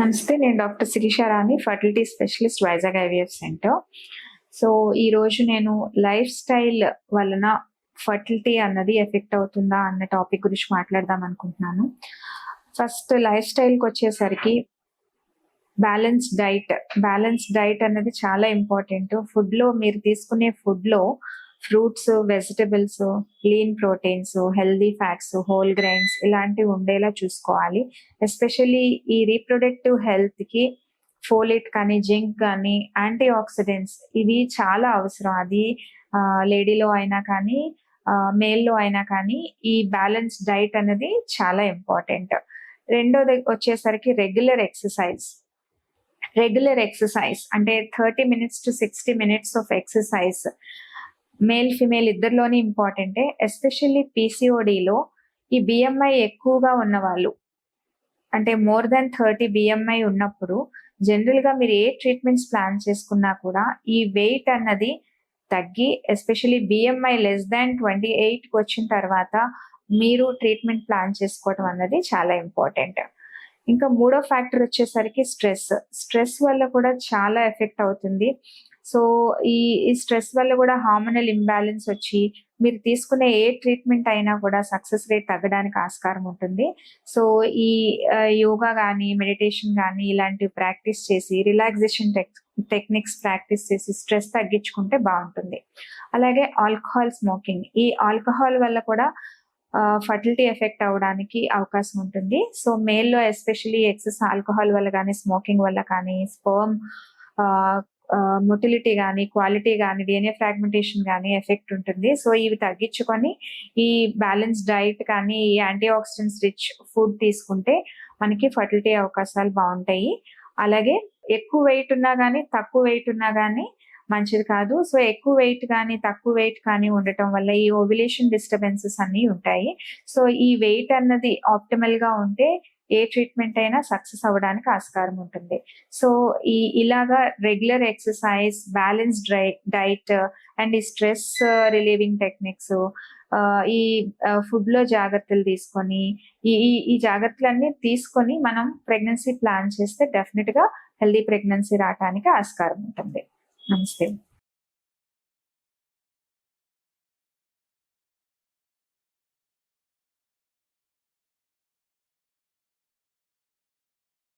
నమస్తే. నేను doctor Sirisha Rani, fertility specialist, Vizag IVF centre. So, ఈరోజు నేను లైఫ్ స్టైల్ వలన ఫర్టిలిటీ అన్నది ఎఫెక్ట్ అవుతుందా అన్న టాపిక్ గురించి మాట్లాడదాం అనుకుంటున్నాను. ఫస్ట్ లైఫ్ స్టైల్‌కొచ్చేసరికి బ్యాలెన్స్డ్ డైట్ అన్నది చాలా ఇంపార్టెంట్. ఫుడ్‌లో మీరు తీసుకునే ఫుడ్‌లో fruits, vegetables, lean proteins, healthy fats, whole grains ఇలాంటివి ఉండేలా చూసుకోవాలి. ఎస్పెషల్లీ ఈ రీప్రొడక్టివ్ హెల్త్‌కి ఫోలేట్ కానీ, జింక్ కానీ, యాంటీ ఆక్సిడెంట్స్ ఇవి చాలా అవసరం. అది లేడీలో అయినా కానీ, మేల్‌లో అయినా కానీ ఈ బ్యాలెన్స్డ్ డైట్ అనేది చాలా ఇంపార్టెంట్. రెండోది వచ్చేసరికి రెగ్యులర్ ఎక్సర్సైజ్ అంటే 30 minutes to 60 minutes of exercise male, female ఇద్దరిలోని ఇంపార్టెంటే. ఎస్పెషల్లీ పీసీఓడిలో ఈ బిఎంఐ ఎక్కువగా ఉన్నవాళ్ళు, అంటే మోర్ దాన్ 30 బిఎంఐ ఉన్నప్పుడు జనరల్‌గా మీరు ఏ ట్రీట్మెంట్స్ ప్లాన్ చేసుకున్నా కూడా ఈ వెయిట్ అన్నది తగ్గి, ఎస్పెషల్లీ బిఎంఐ లెస్ దాన్ 28కి వచ్చిన తర్వాత మీరు ట్రీట్మెంట్ ప్లాన్ చేసుకోవడం అన్నది చాలా ఇంపార్టెంట్. ఇంకా మూడో ఫ్యాక్టర్ వచ్చేసరికి స్ట్రెస్ వల్ల కూడా చాలా ఎఫెక్ట్ అవుతుంది. సో ఈ స్ట్రెస్ వల్ల కూడా హార్మోనల్ ఇంబ్యాలెన్స్ వచ్చి మీరు తీసుకునే ఏ ట్రీట్మెంట్ అయినా కూడా సక్సెస్ రేట్ తగ్గడానికి ఆస్కారం ఉంటుంది. సో ఈ యోగా కానీ, మెడిటేషన్ కానీ ఇలాంటివి ప్రాక్టీస్ చేసి, రిలాక్సేషన్ టెక్నిక్స్ ప్రాక్టీస్ చేసి స్ట్రెస్ తగ్గించుకుంటే బాగుంటుంది. అలాగే స్మోకింగ్, ఈ ఆల్కహాల్ వల్ల కూడా ఫర్టిలిటీ ఎఫెక్ట్ అవ్వడానికి అవకాశం ఉంటుంది. సో మేల్‌లో ఎస్పెషల్లీ ఎక్సెస్ ఆల్కహాల్ వల్ల కానీ, స్మోకింగ్ వల్ల కానీ స్పెర్మ్ మొటిలిటీ కానీ, క్వాలిటీ కానీ, డిఎన్ఏ ఫ్రాగ్మెంటేషన్ కానీ ఎఫెక్ట్ ఉంటుంది. సో ఇవి తగ్గించుకొని ఈ బ్యాలెన్స్ డైట్ కానీ, ఈ యాంటీ ఆక్సిడెంట్స్ రిచ్ ఫుడ్ తీసుకుంటే మనకి ఫర్టిలిటీ అవకాశాలు బాగుంటాయి. అలాగే ఎక్కువ వెయిట్ ఉన్నా కానీ, తక్కువ వెయిట్ ఉన్నా కానీ మంచిది కాదు. సో ఎక్కువ వెయిట్ కానీ, తక్కువ వెయిట్ కానీ ఉండటం వల్ల ఈ ఓవ్యులేషన్ డిస్టర్బెన్సెస్ అన్నీ ఉంటాయి. సో ఈ వెయిట్ అన్నది ఆప్టిమల్ గా ఉంటే ఏ ట్రీట్మెంట్ అయినా సక్సెస్ అవ్వడానికి ఆస్కారం ఉంటుంది. సో ఇలాగా regular exercise, balanced diet and ఈ స్ట్రెస్ రిలీవింగ్ టెక్నిక్స్, ఈ ఫుడ్ లో జాగ్రత్తలు తీసుకొని ఈ జాగ్రత్తలన్నీ తీసుకొని మనం ప్రెగ్నెన్సీ ప్లాన్ చేస్తే డెఫినెట్ గా హెల్దీ ప్రెగ్నెన్సీ రావడానికి ఆస్కారం ఉంటుంది. నమస్తే.